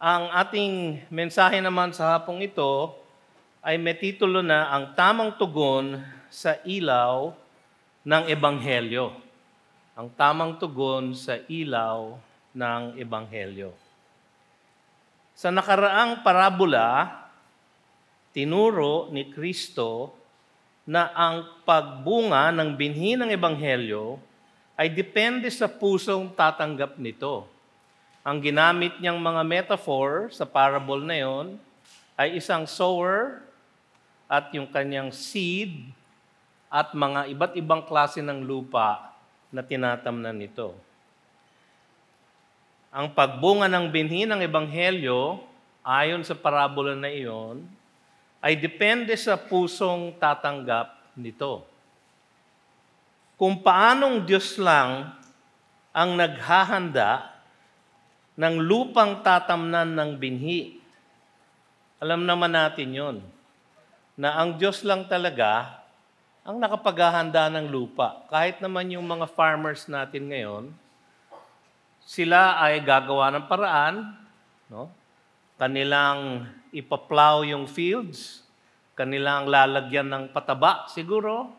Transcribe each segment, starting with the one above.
Ang ating mensahe naman sa hapong ito ay may titulo na ang tamang tugon sa ilaw ng Ebanghelyo. Ang tamang tugon sa ilaw ng Ebanghelyo. Sa nakaraang parabola, tinuro ni Kristo na ang pagbunga ng binhi ng Ebanghelyo ay depende sa pusong tatanggap nito. Ang ginamit niyang mga metaphor sa parable na yon ay isang sower at yung kanyang seed at mga iba't ibang klase ng lupa na tinatamnan nito. Ang pagbunga ng binhi ng Ebanghelyo, ayon sa parabola na iyon, ay depende sa pusong tatanggap nito. Kung paanong Diyos lang ang naghahanda ng lupang tatamnan ng binhi. Alam naman natin yon, na ang Diyos lang talaga ang nakapaghahanda ng lupa. Kahit naman yung mga farmers natin ngayon, sila ay gagawa ng paraan, no? Kanilang ipaplow yung fields, kanilang lalagyan ng pataba siguro,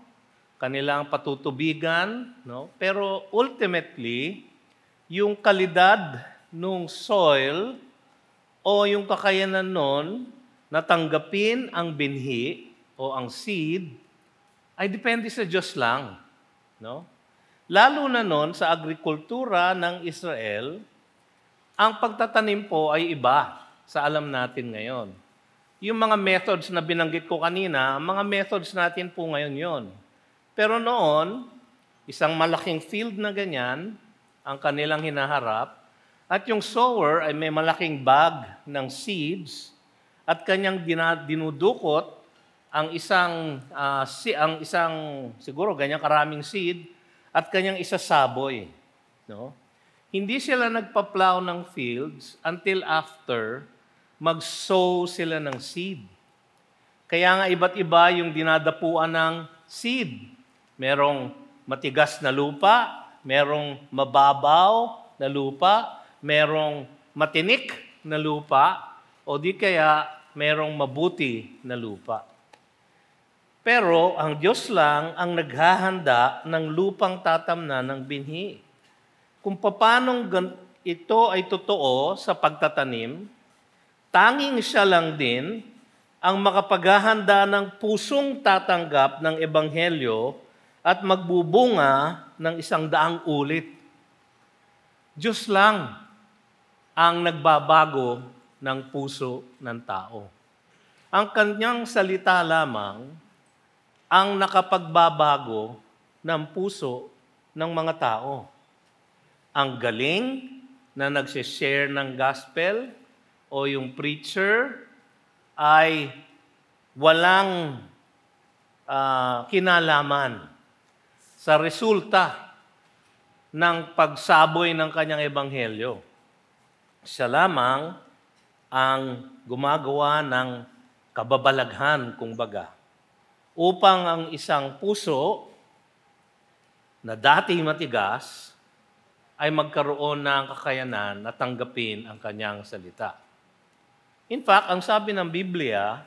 kanilang patutubigan, no? Pero ultimately, yung kalidad nung soil o yung kakayanan nun na tanggapin ang binhi o ang seed ay depende sa Diyos lang, no? Lalo na nun sa agrikultura ng Israel, ang pagtatanim po ay iba sa alam natin ngayon. Yung mga methods na binanggit ko kanina, mga methods natin po ngayon yon. Pero noon, isang malaking field na ganyan ang kanilang hinaharap, at yung sower ay may malaking bag ng seeds at kanyang dinudukot ang isang siguro ganyan karaming seed at kanyang isasaboy, no? Hindi sila nagpa-plow ng fields until after mag-sow sila ng seed. Kaya nga iba't iba yung dinadapuan ng seed. Merong matigas na lupa, merong mababaw na lupa, merong matinik na lupa, o di kaya merong mabuti na lupa. Pero ang Diyos lang ang naghahanda ng lupang tatamnan ng binhi. Kung paanong ito ay totoo sa pagtatanim, tanging siya lang din ang makapaghahanda ng pusong tatanggap ng Ebanghelyo at magbubunga ng 100 ulit. Diyos lang ang nagbabago ng puso ng tao. Ang kanyang salita lamang ang nakapagbabago ng puso ng mga tao. Ang galing na nagsishare ng gospel o yung preacher ay walang kinalaman sa resulta ng pagsaboy ng kanyang ebanghelyo. Siya lamang ang gumagawa ng kababalaghan, kumbaga, upang ang isang puso na dati matigas ay magkaroon ng kakayanan na tanggapin ang kanyang salita. In fact, ang sabi ng Biblia,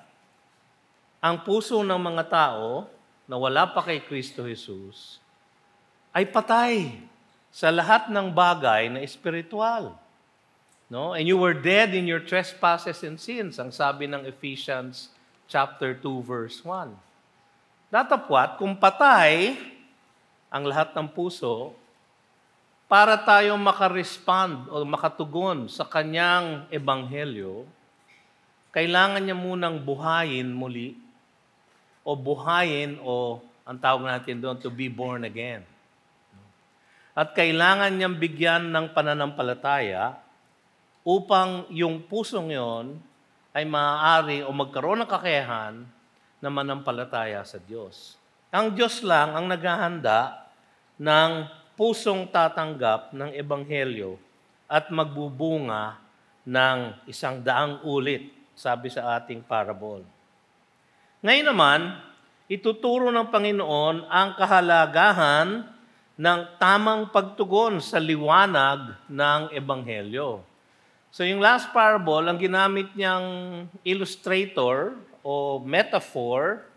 ang puso ng mga tao na wala pa kay Kristo Jesus ay patay sa lahat ng bagay na espiritual. No? And you were dead in your trespasses and sins, ang sabi ng Ephesians chapter 2 verse 1. Datapwat, kung patay ang lahat ng puso, para tayo makarespond o makatugon sa kanyang ebanghelyo, kailangan niya munang buhayin muli o ang tawag natin doon, to be born again. At kailangan niyang bigyan ng pananampalataya upang yung pusong yon ay maaari o magkaroon ng kakayahan na manampalataya sa Diyos. Ang Diyos lang ang naghahanda ng pusong tatanggap ng ebanghelyo at magbubunga ng 100 ulit, sabi sa ating parable. Ngayon naman, ituturo ng Panginoon ang kahalagahan ng tamang pagtugon sa liwanag ng ebanghelyo. So yung last parable, ang ginamit niyang illustrator o metaphor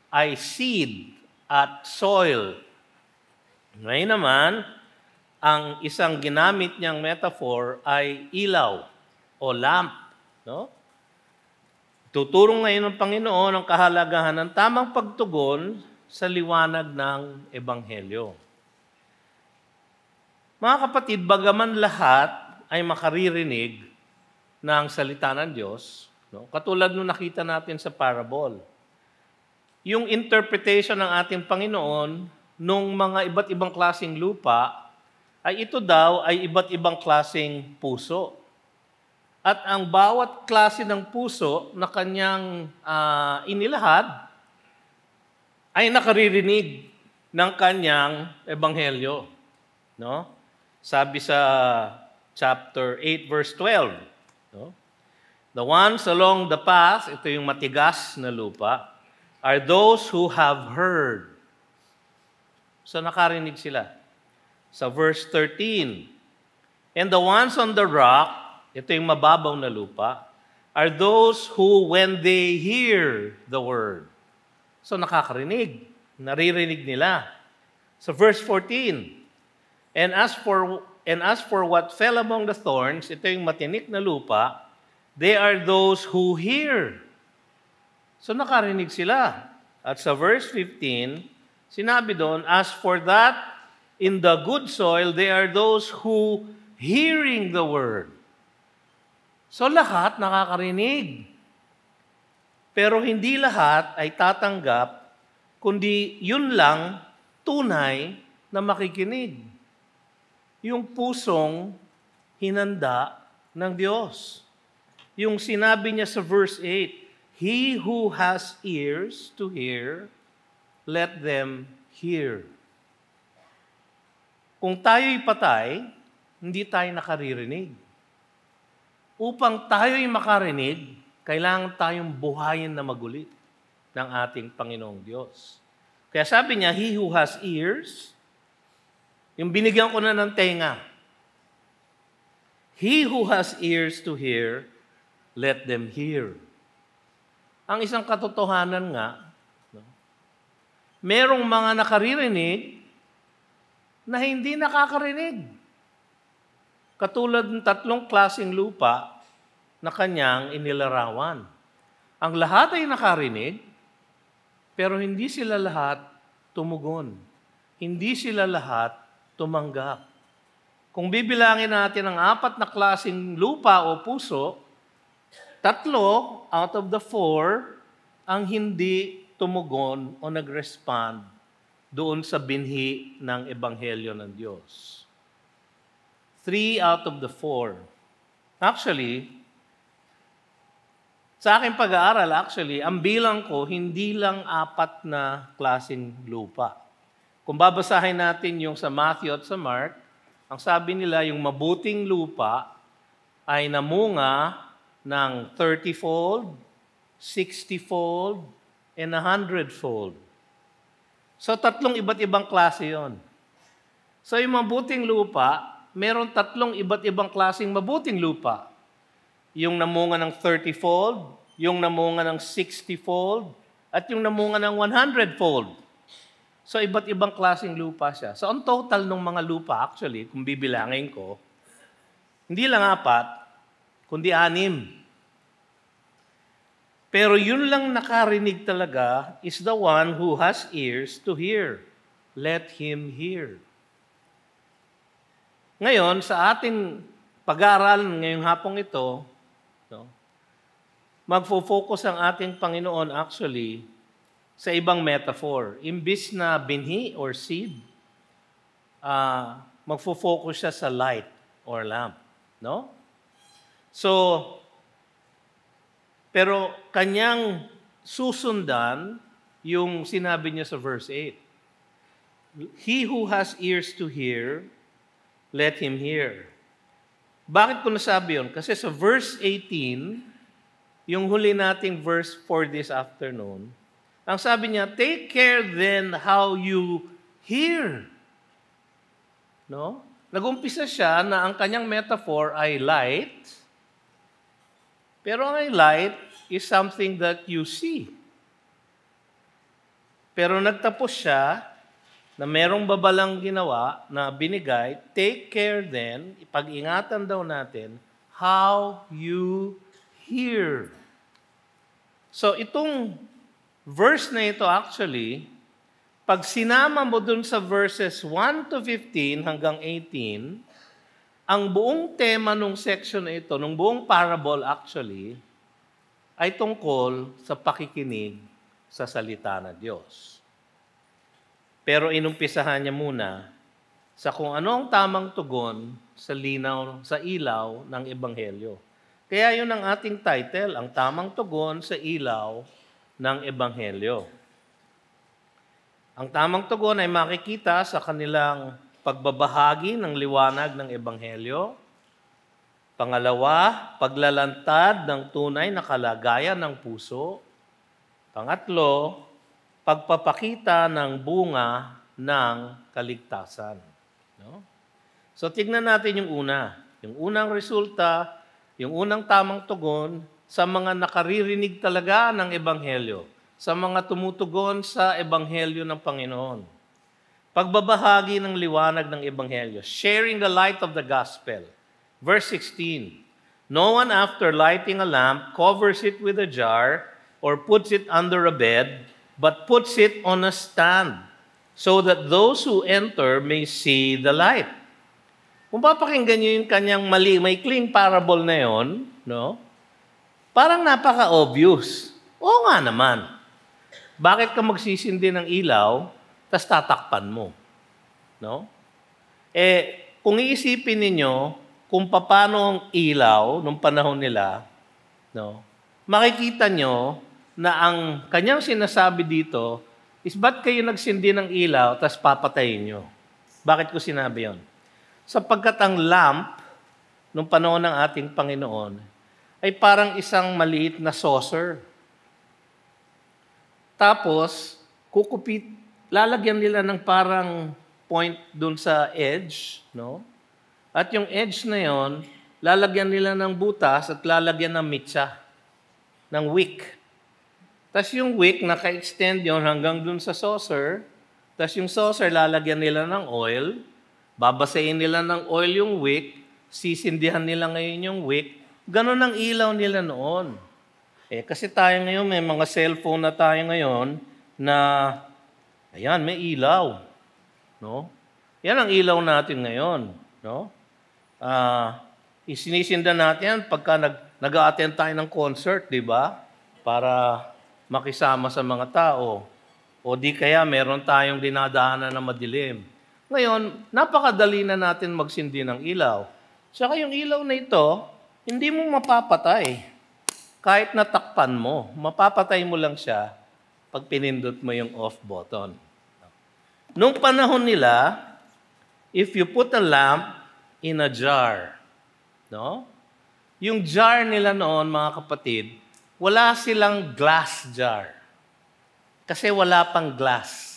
ay seed at soil. Ngayon naman, ang isang ginamit niyang metaphor ay ilaw o lamp. No? Tuturong ngayon ng Panginoon ang kahalagahan ng tamang pagtugon sa liwanag ng Ebanghelyo. Mga kapatid, bagaman lahat ay makaririnig ng salita ng Diyos, no? Katulad nung nakita natin sa parable. Yung interpretation ng ating Panginoon nung mga iba't ibang klaseng lupa, ay ito daw ay iba't ibang klaseng puso. At ang bawat klase ng puso na kanyang inilahad ay nakaririnig ng kanyang ebanghelyo. No? Sabi sa chapter 8 verse 12, no? The ones along the path, ito yung matigas na lupa, are those who have heard. So nakarinig sila. Sa verse 13, and the ones on the rock, ito yung mababaw na lupa, are those who when they hear the word. So nakakarinig, naririnig nila. Sa verse 14, and as for what fell among the thorns, ito yung matinik na lupa, they are those who hear. So nakarinig sila. At sa verse 15, sinabi doon, as for that, in the good soil, they are those who hearing the word. So lahat nakakarinig. Pero hindi lahat ay tatanggap, kundi yun lang tunay na makikinig. Yung pusong hinanda ng Diyos. Yung sinabi niya sa verse 8, he who has ears to hear, let them hear. Kung tayo'y patay, hindi tayo nakaririnig. Upang tayo'y makarinig, kailangan tayong buhayin na maguli ng ating Panginoong Diyos. Kaya sabi niya, he who has ears, yung binigyan ko na ng tenga, he who has ears to hear, let them hear. Ang isang katotohanan nga, no, merong mga nakaririnig na hindi nakakarinig. Katulad ng 3 klaseng lupa na kanyang inilarawan. Ang lahat ay nakarinig, pero hindi sila lahat tumugon. Hindi sila lahat tumanggap. Kung bibilangin natin ang 4 na klaseng lupa o puso, 3 out of the 4 ang hindi tumugon o nag-respond doon sa binhi ng Ebanghelyo ng Diyos. 3 out of the 4. Actually, sa aking pag-aaral, ang bilang ko, hindi lang 4 na klaseng lupa. Kung babasahin natin yung sa Matthew at sa Mark, ang sabi nila, yung mabuting lupa ay namunga ng 30-fold, 60-fold, and 100-fold. So, 3 iba't ibang klase yon. So, yung mabuting lupa, meron 3 iba't ibang klaseng mabuting lupa. Yung namunga ng 30-fold, yung namunga ng 60-fold, at yung namunga ng 100-fold. So, iba't ibang klaseng lupa siya. So, ang total ng mga lupa, actually, kung bibilangin ko, hindi lang 4, kundi 6. Pero yun lang nakarinig talaga is the one who has ears to hear. Let him hear. Ngayon, sa ating pag-aaral ngayong hapong ito, no, magfo-focus ang ating Panginoon actually sa ibang metaphor. Imbis na binhi or seed, magfo-focus siya sa light or lamp. No? So, pero kanyang susundan yung sinabi niya sa verse 8. He who has ears to hear, let him hear. Bakit ko nasabi yun? Kasi sa verse 18, yung huli nating verse for this afternoon, ang sabi niya, take care then how you hear. No? Nag-umpisa siya na ang kanyang metaphor ay light, Pero ang light is something that you see. Pero nagtapos siya na merong babalang ginawa na binigay, take care then, ipag-ingatan daw natin, how you hear. So itong verse na ito actually, pag sinama mo dun sa verses 1 to 15 hanggang 18, ang buong tema nung section na ito, nung buong parable actually, ay tungkol sa pakikinig sa salita ng Diyos. Pero inumpisahan niya muna sa kung ano ang tamang tugon sa linaw, sa ilaw ng Ebanghelyo. Kaya yun ang ating title, ang tamang tugon sa ilaw ng Ebanghelyo. Ang tamang tugon ay makikita sa kanilang pagbabahagi ng liwanag ng Ebanghelyo. Pangalawa, paglalantad ng tunay na kalagayan ng puso. Pangatlo, pagpapakita ng bunga ng kaligtasan. No? So tignan natin yung una. Yung unang resulta, yung unang tamang tugon sa mga nakaririnig talaga ng Ebanghelyo, sa mga tumutugon sa Ebanghelyo ng Panginoon. Pagbabahagi ng liwanag ng Ebanghelyo, sharing the light of the gospel. Verse 16, no one after lighting a lamp covers it with a jar or puts it under a bed, but puts it on a stand, so that those who enter may see the light. Kung papakinggan nyo yung kanyang maikling parable na yon, no? Parang napaka-obvious. Oo nga naman. Bakit ka magsisindi ng ilaw, tas tatakpan mo? No? Kung iisipin ninyo kung paano ang ilaw nung panahon nila, no? Makikita nyo na ang kanyang sinasabi dito is ba't kayo nagsindi ng ilaw tas papatayin nyo? Bakit ko sinabi yon? Sapagkat ang lamp nung panahon ng ating Panginoon ay parang isang maliit na saucer. Tapos, lalagyan nila ng parang point dun sa edge, no? At yung edge na yon, lalagyan nila ng butas at lalagyan ng mitsa, ng wick. Tapos yung wick, naka-extend yon hanggang dun sa saucer. Tapos yung saucer, lalagyan nila ng oil. Babasahin nila ng oil yung wick. Sisindihan nila ngayon yung wick. Ganon ang ilaw nila noon. Kasi tayo ngayon, may mga cellphone na tayo ngayon na, ayan, may ilaw. No? Yan ang ilaw natin ngayon. No? Isinisinda natin yan pagka nag-a-attend tayo ng concert, di ba? Para makisama sa mga tao. O di kaya meron tayong dinadaanan na madilim. Ngayon, napakadali na natin magsindi ng ilaw. Saka yung ilaw na ito, hindi mo mapapatay. Kahit natakpan mo, mapapatay mo lang siya pag pinindot mo yung off button. Nung panahon nila, if you put a lamp in a jar, no? Yung jar nila noon, mga kapatid, wala silang glass jar. Kasi wala pang glass.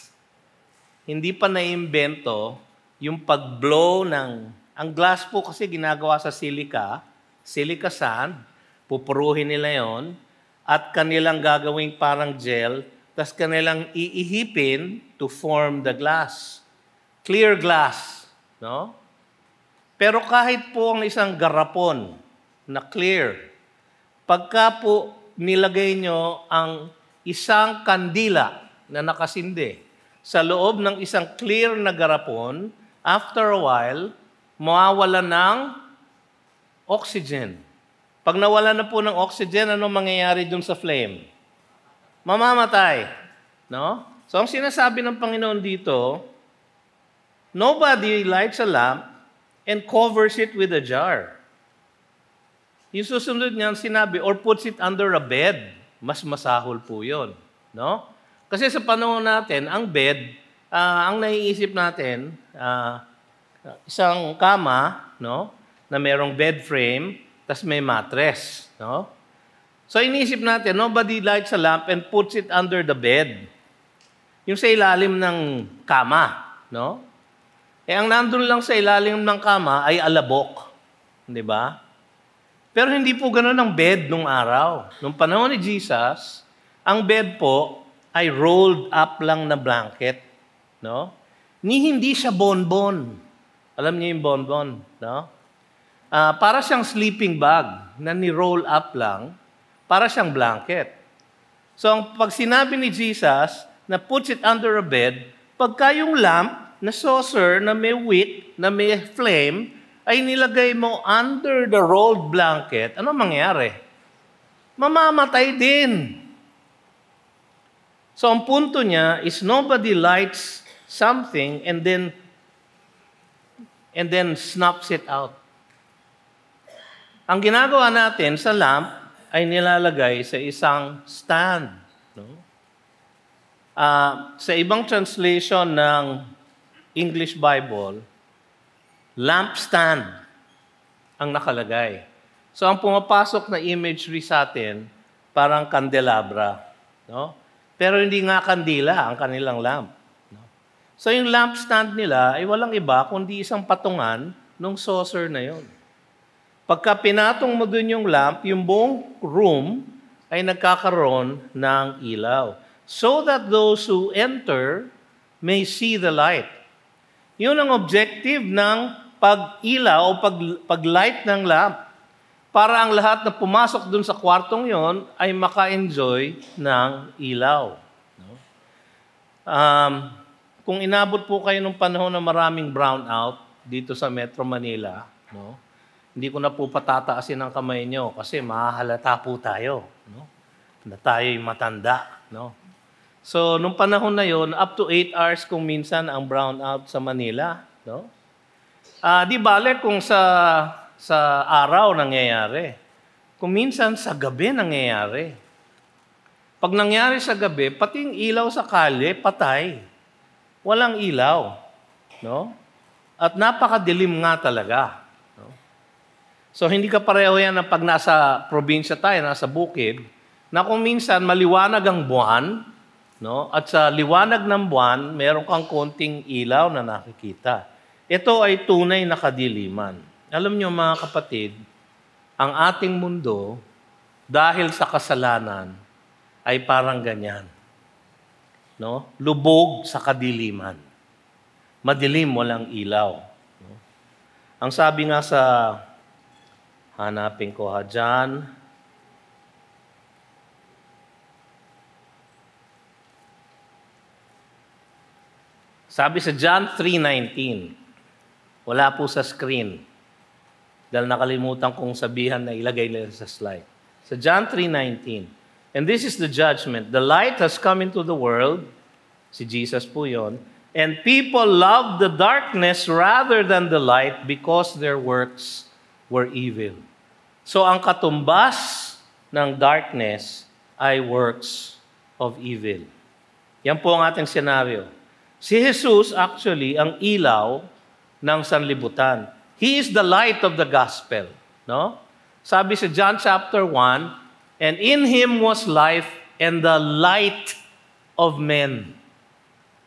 Hindi pa naimbento yung pag-blow ng... Ang glass po kasi ginagawa sa silica sand, pupuruhin nila yon at kanilang gagawing parang gel, tas kanilang iihipin to form the glass. Clear glass. No? Pero kahit po ang isang garapon na clear, pagka po nilagay nyo ang isang kandila na nakasindi sa loob ng isang clear na garapon, after a while, mawawala ng oxygen. Pag nawala na po ng oxygen, ano mangyayari dun sa flame? Mamamatay. No? So ang sinasabi ng Panginoon dito, nobody lights a lamp and covers it with a jar. Yung susunod niyan sinabi, or puts it under a bed. Mas masahol po yun. No? Kasi sa panahon natin, ang bed, ang naiisip natin, isang kama, no? Na merong bed frame, tas may mattress. No? So iniisip natin, nobody lights a lamp and puts it under the bed. Yung sa ilalim ng kama. No? Ang nandun lang sa ilalim ng kama ay alabok. Di ba? Pero hindi po ganoon ang bed nung araw. Nung panahon ni Jesus, ang bed po ay rolled up lang na blanket. No? Hindi siya bonbon. Alam niyo yung bonbon, no? Para siyang sleeping bag na ni-roll up lang, para siyang blanket. So, pag sinabi ni Jesus na puts it under a bed, pagka yung lamp na saucer na may wick, na may flame, ay nilagay mo under the rolled blanket, ano mangyari? Mamamatay din. So, ang punto niya is nobody lights something and then snaps it out. Ang ginagawa natin sa lamp ay nilalagay sa isang stand. No? Sa ibang translation ng English Bible, lampstand ang nakalagay. So ang pumapasok na imagery sa atin, parang kandelabra. No? Pero hindi nga kandila ang kanilang lamp. No? So yung lampstand nila ay walang iba kundi isang patungan ng saucer na yon. Pagka pinatong mo dun yung lamp, yung buong room ay nagkakaroon ng ilaw. So that those who enter may see the light. Yun ang objective ng pag-ilaw o pag-light ng lamp. Para ang lahat na pumasok dun sa kwartong yon ay maka-enjoy ng ilaw. No? Kung inabot po kayo ng panahon na maraming brownout dito sa Metro Manila, no? Hindi ko na po patataasin ang kamay nyo kasi mahahalata po tayo. No? Na tayo'y matanda. No? So, nung panahon na yon, up to 8 hours kung minsan ang brownout sa Manila. No? Di bale kung sa araw nangyayari. Kung minsan sa gabi nangyayari. Pag nangyari sa gabi, pati yung ilaw sa kalye, patay. Walang ilaw. No? At napakadilim nga talaga. No? So, hindi ka pareho yan na pag nasa probinsya tayo, nasa bukid, na kung minsan maliwanag ang buwan, no? At sa liwanag ng buwan, meron kang konting ilaw na nakikita. Ito ay tunay na kadiliman. Alam niyo mga kapatid, ang ating mundo, dahil sa kasalanan, ay parang ganyan. No? Lubog sa kadiliman. Madilim, walang ilaw. No? Ang sabi nga sa, hanapin ko dyan, sabi sa John 3:19, wala po sa screen. Dahil nakalimutan kong sabihan na ilagay nila sa slide. Sa John 3:19, and this is the judgment. The light has come into the world. Si Jesus po yun. And people loved the darkness rather than the light because their works were evil. So ang katumbas ng darkness ay works of evil. Yan po ang ating senaryo. Si Jesus actually ang ilaw ng sanlibutan. He is the light of the gospel. No? Sabi sa John chapter 1, and in Him was life and the light of men.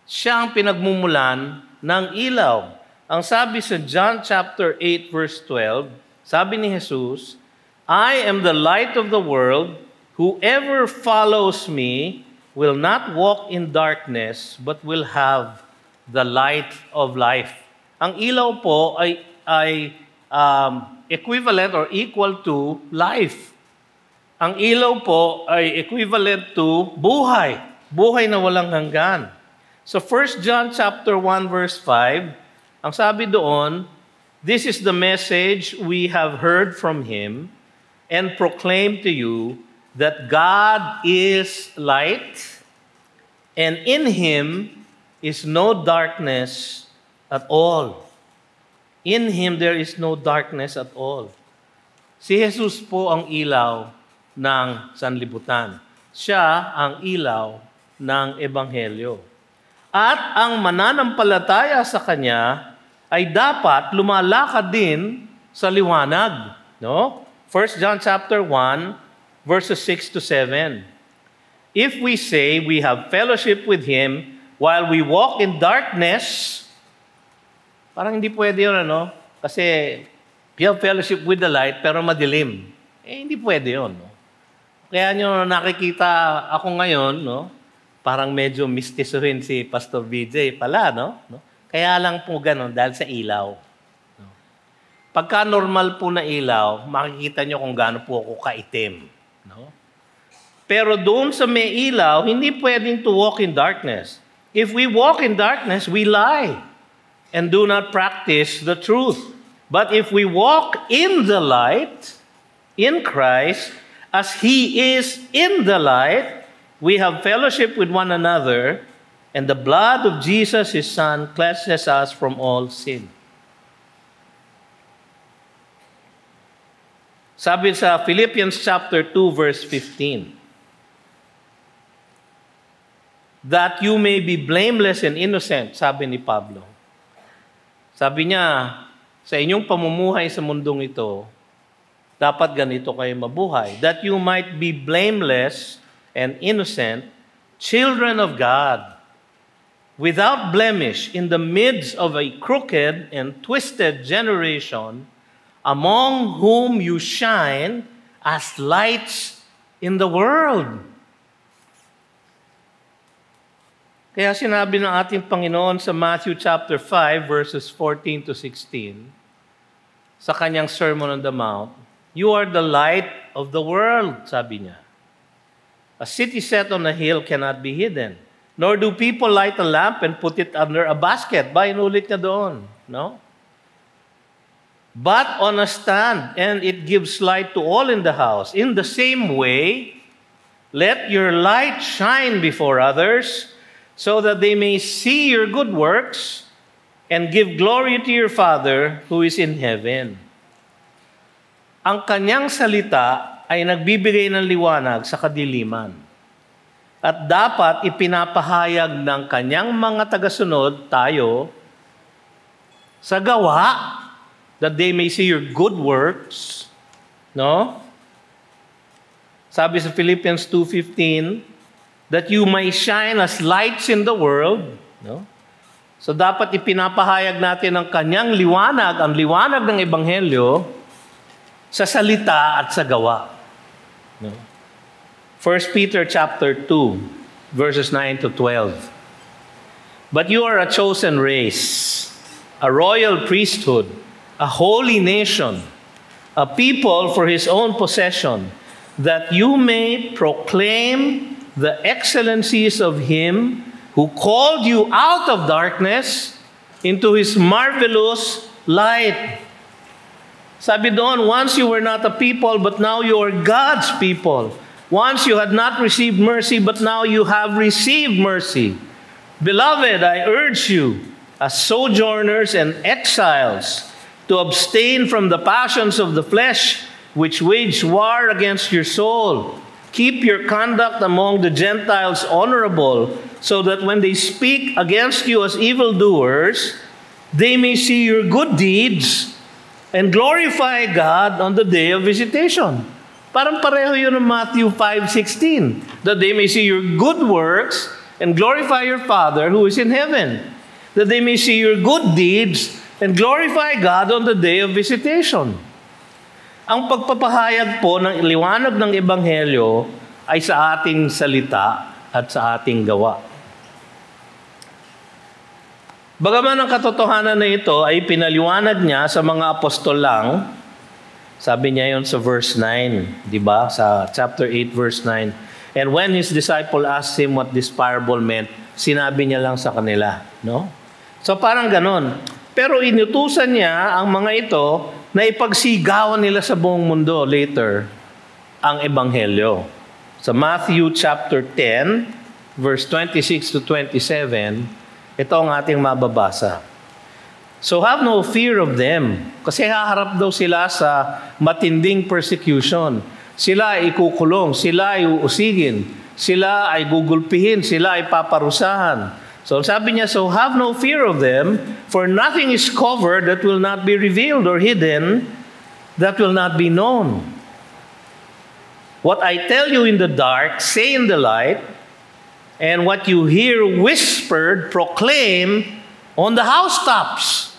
Siya ang pinagmumulan ng ilaw. Ang sabi sa John chapter 8 verse 12, sabi ni Jesus, I am the light of the world. Whoever follows me will not walk in darkness, but will have the light of life. Ang ilaw po ay equivalent or equal to life. Ang ilaw po ay equivalent to buhay. Buhay na walang hanggan. So 1 John chapter 1 verse 5, ang sabi doon, this is the message we have heard from Him and proclaim to you that God is light and in Him is no darkness at all. In Him there is no darkness at all. Si Jesus po ang ilaw ng sanlibutan. Siya ang ilaw ng Ebanghelyo. At ang mananampalataya sa Kanya ay dapat lumalakad din sa liwanag. No? 1 John chapter 1, verses 6 to 7. If we say we have fellowship with Him while we walk in darkness, parang hindi pwede yun, ano? Kasi you have fellowship with the light, pero madilim. hindi pwede yun. No? Kaya nyo nakikita ako ngayon, no? Parang medyo mistisuhin si Pastor BJ pala, no? Kaya lang po ganun dahil sa ilaw. No? Pagka normal po na ilaw, makikita nyo kung gaano po ako kaitim. No? Pero doon sa may ilaw, hindi pwedeng to walk in darkness. If we walk in darkness, we lie and do not practice the truth. But if we walk in the light, in Christ, as He is in the light, we have fellowship with one another, and the blood of Jesus, His Son, cleanses us from all sin. Sabi sa Philippians chapter 2, verse 15, that you may be blameless and innocent, sabi ni Pablo. Sabi niya, sa inyong pamumuhay sa mundong ito, dapat ganito kayo mabuhay. That you might be blameless and innocent, children of God, without blemish in the midst of a crooked and twisted generation, among whom you shine as lights in the world. Kaya sinabi ng ating Panginoon sa Matthew chapter 5, verses 14 to 16, sa kanyang Sermon on the Mount, you are the light of the world, sabi niya. A city set on a hill cannot be hidden. Nor do people light a lamp and put it under a basket. Inulit niya doon. No? But on a stand, and it gives light to all in the house. In the same way, let your light shine before others, so that they may see your good works and give glory to your Father who is in heaven. Ang kanyang salita ay nagbibigay ng liwanag sa kadiliman. At dapat ipinapahayag ng kanyang mga tagasunod, tayo, sa gawa, that they may see your good works. No? Sabi sa Philippians 2:15, that you may shine as lights in the world. No? So dapat ipinapahayag natin ang kanyang liwanag, ang liwanag ng Ebanghelyo, sa salita at sa gawa. No? 1 Peter chapter 2, verses 9 to 12. But you are a chosen race, a royal priesthood, a holy nation, a people for His own possession, that you may proclaim the excellencies of Him who called you out of darkness into His marvelous light. Sabi doon, once you were not a people, but now you are God's people. Once you had not received mercy, but now you have received mercy. Beloved, I urge you, as sojourners and exiles, to abstain from the passions of the flesh, which wage war against your soul. Keep your conduct among the Gentiles honorable, so that when they speak against you as evildoers, they may see your good deeds and glorify God on the day of visitation. Parang pareho yun ng Matthew 5:16, that they may see your good works and glorify your Father who is in heaven. That they may see your good deeds and glorify God on the day of visitation. Ang pagpapahayag po ng liwanag ng Ebanghelyo ay sa ating salita at sa ating gawa. Bagaman ang katotohanan na ito ay pinaliwanag niya sa mga apostol lang, sabi niya yon sa verse 9, di ba? Sa chapter 8, verse 9. And when his disciple asked him what this parable meant, sinabi niya lang sa kanila. No? So parang ganon. Pero inutusan niya ang mga ito na ipagsigawan nila sa buong mundo later ang Ebanghelyo. Sa Matthew chapter 10, verse 26 to 27, ito ang ating mababasa. So have no fear of them, kasi haharap daw sila sa matinding persecution. Sila ay ikukulong, sila ay uusigin, sila ay gugulpihin, sila ay paparusahan. So sabi niya, so have no fear of them, for nothing is covered that will not be revealed, or hidden that will not be known. What I tell you in the dark, say in the light, and what you hear whispered, proclaim on the housetops.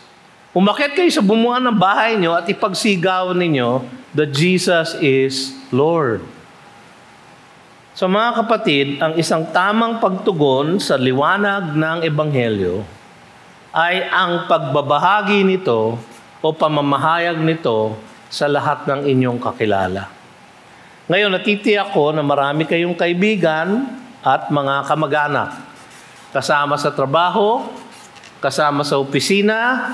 Umakyat kayo sa bumuhan ng bahay nyo at ipagsigawan ninyo that Jesus is Lord. So mga kapatid, ang isang tamang pagtugon sa liwanag ng Ebanghelyo ay ang pagbabahagi nito o pamamahayag nito sa lahat ng inyong kakilala. Ngayon, natitiyak ko na marami kayong kaibigan at mga kamag-anak. Kasama sa trabaho, kasama sa opisina,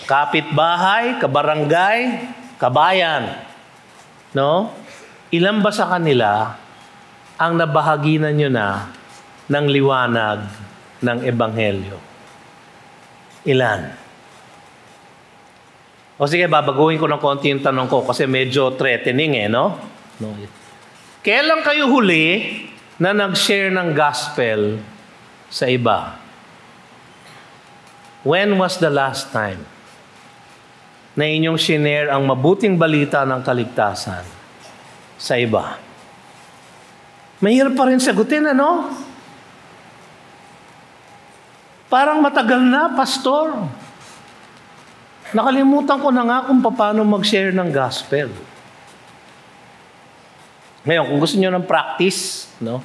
kapitbahay, kabarangay, kabayan. No? Ilan ba sa kanila ang nabahaginan nyo na ng liwanag ng Ebanghelyo? Ilan? O sige, babaguhin ko ng konti yung tanong ko kasi medyo threatening no? No. Kailan kayo huli na nag-share ng gospel sa iba? When was the last time na inyong shinare ang mabuting balita ng kaligtasan sa iba? Mahirap pa rin sagutin, ano? Parang matagal na, pastor. Nakalimutan ko na nga kung paano mag-share ng gospel. Ngayon, kung gusto niyo ng practice, no?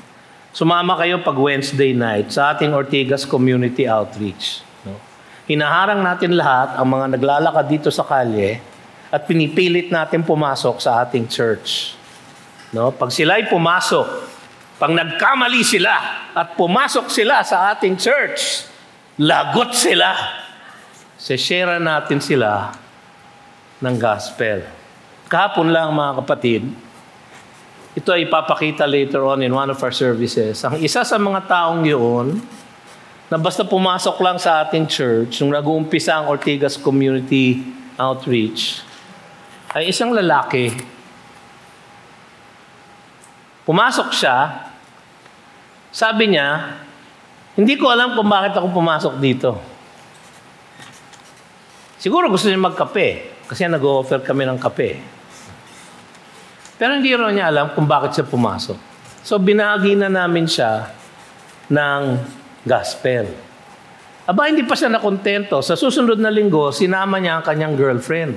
Sumama kayo pag Wednesday night sa ating Ortigas Community Outreach. No? Hinaharang natin lahat ang mga naglalakad dito sa kalye at pinipilit natin pumasok sa ating church. No? Pag sila'y pumasok, pag nagkamali sila at pumasok sila sa ating church, lagot sila. Share natin sila ng gospel. Kahapon lang mga kapatid, ito ay ipapakita later on in one of our services. Ang isa sa mga taong yun, na basta pumasok lang sa ating church, nung nag-uumpisa ang Ortigas Community Outreach, ay isang lalaki. Pumasok siya, sabi niya, hindi ko alam kung bakit ako pumasok dito. Siguro gusto niya magkape, kasi nag-o-offer kami ng kape. Pero hindi rin niya alam kung bakit siya pumasok. So binahagi na namin siya ng gospel. Aba, hindi pa siya nakontento. Sa susunod na linggo, sinama niya ang kanyang girlfriend.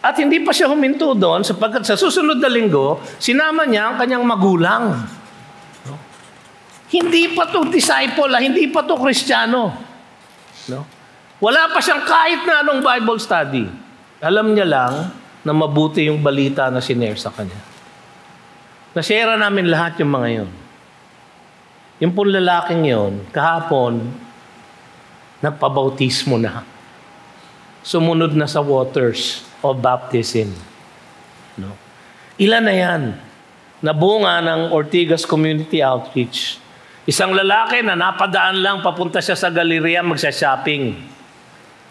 At hindi pa siya huminto doon sapagkat sa susunod na linggo, sinama niya ang kanyang magulang. No? Hindi pa to disciple, hindi pa to Kristiyano. No? Wala pa siyang kahit na anong Bible study. Alam niya lang na mabuti yung balita na sinare sa kanya. Nashare namin lahat yung mga yun. Yung pong lalaking yun, kahapon, nagpabautismo na. Sumunod na sa waters of baptism. No? Ilan na yan? Nabunga ng Ortigas Community Outreach. Isang lalaki na napadaan lang, papunta siya sa Galleria, magsa-shopping.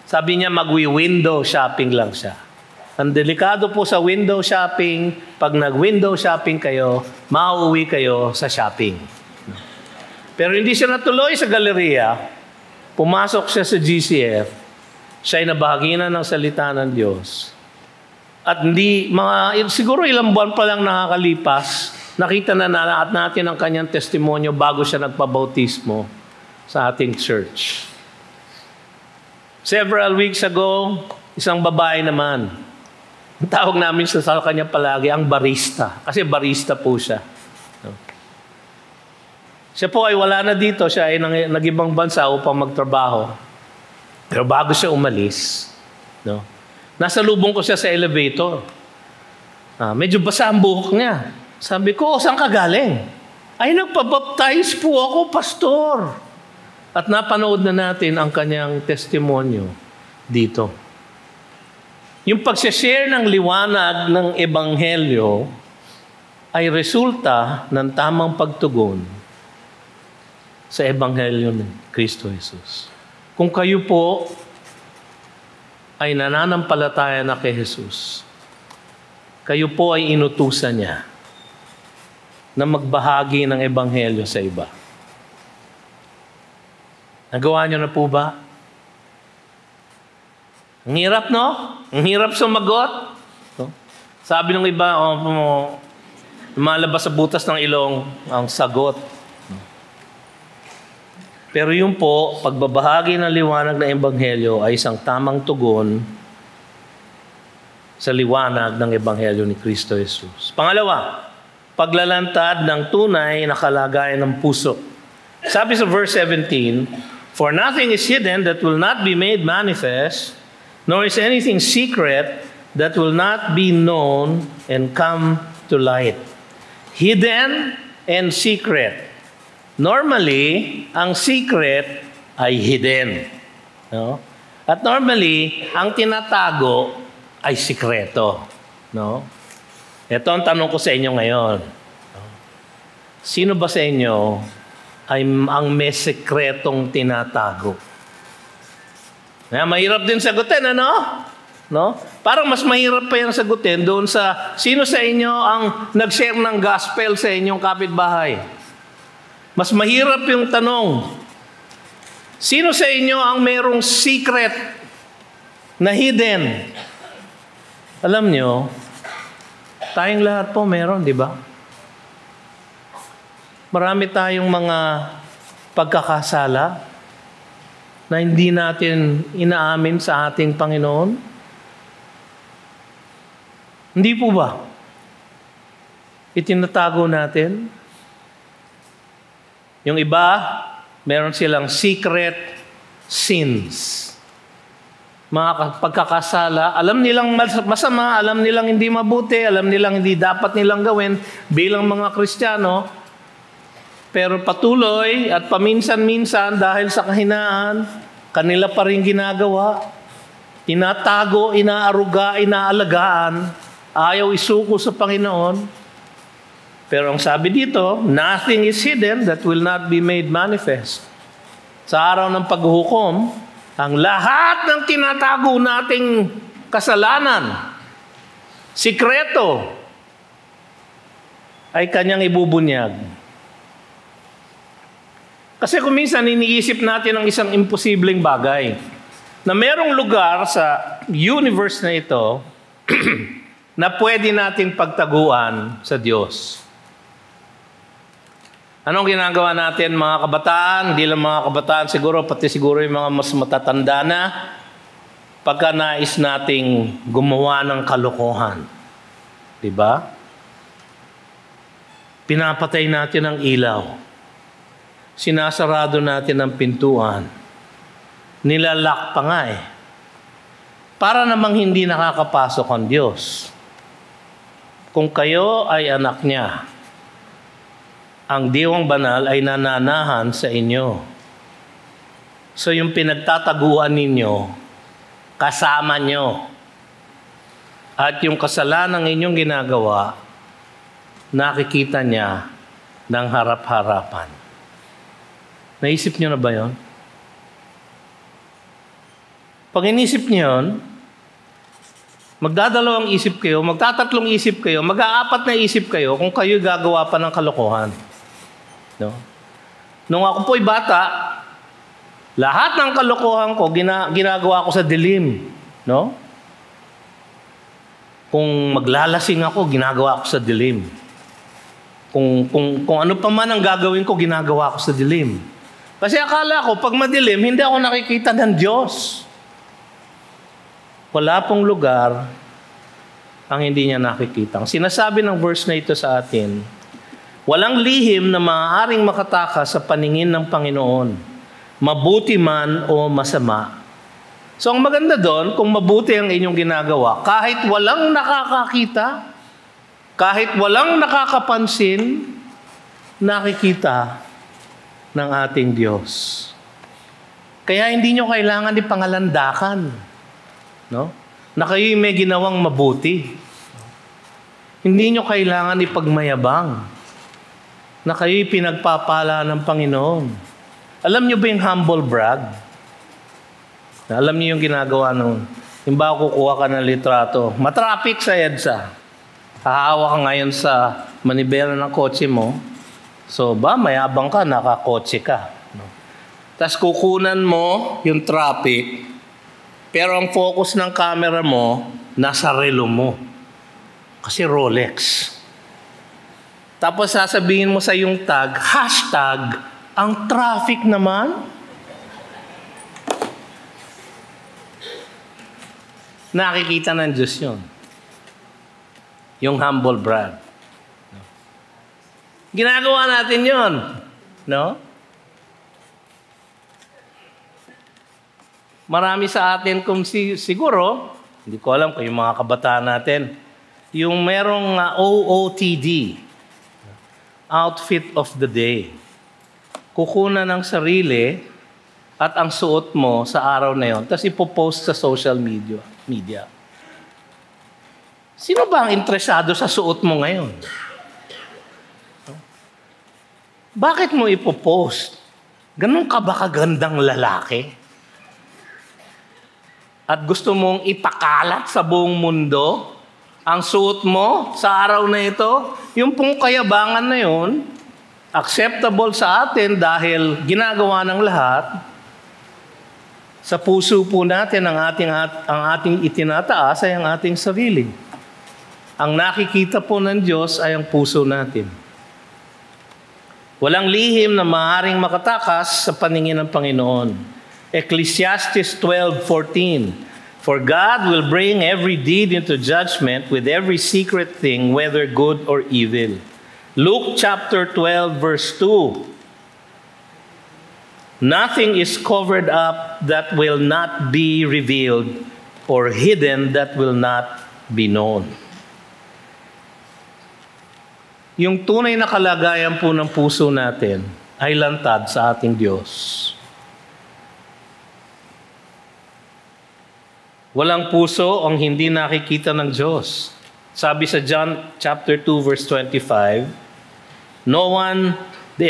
Sabi niya, magwi-window shopping lang siya. Ang delikado po sa window shopping, pag nag-window shopping kayo, mauuwi kayo sa shopping. Pero hindi siya natuloy sa Galleria, pumasok siya sa GCF, siya ay nabahaginan ng salita ng Diyos. At siguro ilang buwan pa lang nakakalipas, nakita na natin ang kanyang testimonyo bago siya nagpabautismo sa ating church. Several weeks ago, isang babae naman, ang tawag namin sa kanya palagi, ang barista. Kasi barista po siya. No? Siya po ay wala na dito. Siya ay nag-ibang bansa upang magtrabaho. Pero bago siya umalis, no? Nasa lubong ko siya sa elevator. Medyo basa ang buhok niya. Sabi ko, saan ka galing? Ay, nagpabaptize po ako, pastor. At napanood na natin ang kanyang testimonyo dito. Yung pag-share ng liwanag ng Ebanghelyo ay resulta ng tamang pagtugon sa Ebanghelyo ng Kristo Jesus. Kung kayo po ay nananampalataya na kay Jesus, kayo po ay inutusan niya na magbahagi ng Ebanghelyo sa iba. Nagawa niyo na po ba? Ang hirap, no? Ang hirap sumagot. No? Sabi ng iba, lumalabas sa butas ng ilong ang sagot. No? Pero yun po, pagbabahagi ng liwanag ng Ebanghelyo ay isang tamang tugon sa liwanag ng Ebanghelyo ni Kristo Jesus. Pangalawa, paglalantad ng tunay na kalagayan ng puso. Sabi sa verse 17, "For nothing is hidden that will not be made manifest, nor is anything secret that will not be known and come to light." Hidden and secret. Normally, ang secret ay hidden. No? At normally, ang tinatago ay sikreto. No? Ito ang tanong ko sa inyo ngayon. Sino ba sa inyo ay ang may sikretong tinatago? Mahirap din sagutin, ano? No? Parang mas mahirap pa yung sagutin doon sa sino sa inyo ang nag-share ng gospel sa inyong kapitbahay. Mas mahirap yung tanong, sino sa inyo ang merong secret na hidden? Alam nyo, tayong lahat po meron, di ba? Marami tayong mga pagkakasala na hindi natin inaamin sa ating Panginoon. Hindi po ba? Itinatago natin. Yung iba, meron silang secret sins. Mga pagkakasala, alam nilang masama, alam nilang hindi mabuti, alam nilang hindi dapat nilang gawin bilang mga Kristiyano, pero patuloy at paminsan-minsan dahil sa kahinaan, kanila pa rin ginagawa. Tinatago, inaaruga, inaalagaan, ayaw isuko sa Panginoon. Pero ang sabi dito, nothing is hidden that will not be made manifest. Sa araw ng paghuhukom, ang lahat ng tinatago nating kasalanan, sikreto, ay kanyang ibubunyag. Kasi kung minsan iniisip natin ang isang imposibleng bagay, na merong lugar sa universe na ito na pwede nating pagtaguan sa Diyos. Anong ginagawa natin mga kabataan? Hindi lang mga kabataan siguro, pati siguro yung mga mas matatanda na, pagka nais nating gumawa ng kalokohan. Diba? Pinapatay natin ang ilaw. Sinasarado natin ang pintuan. Nilalak pa nga eh. Para namang hindi nakakapasok ang Diyos. Kung kayo ay anak niya, ang Diwang Banal ay nananahan sa inyo. So yung pinagtataguan ninyo, kasama nyo. At yung kasalanan ng inyong ginagawa, nakikita niya ng harap-harapan. Naisip nyo na ba yun? Pag inisip nyo yun, magdadalawang isip kayo, magtatatlong isip kayo, mag-aapat na isip kayo kung kayo gagawa pa ng kalokohan. No? Nung ako po'y bata, lahat ng kalokohan ko, ginagawa ko sa dilim. No? Kung maglalasing ako, ginagawa ko sa dilim. Kung ano pa man ang gagawin ko, ginagawa ko sa dilim. Kasi akala ko, pag madilim, hindi ako nakikita ng Diyos. Wala pong lugar ang hindi niya nakikita. Ang sinasabi ng verse na ito sa atin, walang lihim na maaaring makatakas sa paningin ng Panginoon, mabuti man o masama. So ang maganda doon, kung mabuti ang inyong ginagawa, kahit walang nakakakita, kahit walang nakakapansin, nakikita ng ating Diyos. Kaya hindi nyo kailangan ipangalandakan. No? Na kayo'y may ginawang mabuti. Hindi nyo kailangan ipagmayabang. Na kayo'y pinagpapala ng Panginoon. Alam nyo ba yung humble brag? Alam niyo yung ginagawa nung ba kukuha ka ng litrato. Matraffic sa EDSA. Hahawa ka ngayon sa manibela ng kotse mo. So mayabang ka, nakakotse ka. No? Tapos kukunan mo yung traffic, pero ang focus ng camera mo, nasa relo mo. Kasi Rolex. Tapos sasabihin mo sa yung tag, hashtag, ang traffic naman. Nakikita ng Diyos yun. Yung humble brag. Ginagawa natin yon, no? Marami sa atin kung siguro, hindi ko alam kung yung mga kabataan natin, yung merong OOTD, outfit of the day. Kukunan ng sarili at ang suot mo sa araw na yon, tapos ipopost sa social media. Sino ba ang interesado sa suot mo ngayon? Bakit mo ipopost? Ganun ka ba kagandang lalaki? At gusto mong ipakalat sa buong mundo ang suot mo sa araw na ito? Yung pong kayabangan na yun, acceptable sa atin dahil ginagawa ng lahat. Sa puso po natin ang ating itinataas ay ang ating sarili. Ang nakikita po ng Diyos ay ang puso natin. Walang lihim na maaaring makatakas sa paningin ng Panginoon. Ecclesiastes 12:14. For God will bring every deed into judgment with every secret thing, whether good or evil. Luke chapter 12, verse 2. Nothing is covered up that will not be revealed, or hidden that will not be known. Yung tunay na kalagayan po ng puso natin ay lantad sa ating Diyos. Walang puso ang hindi nakikita ng Diyos. Sabi sa John chapter 2 verse 25,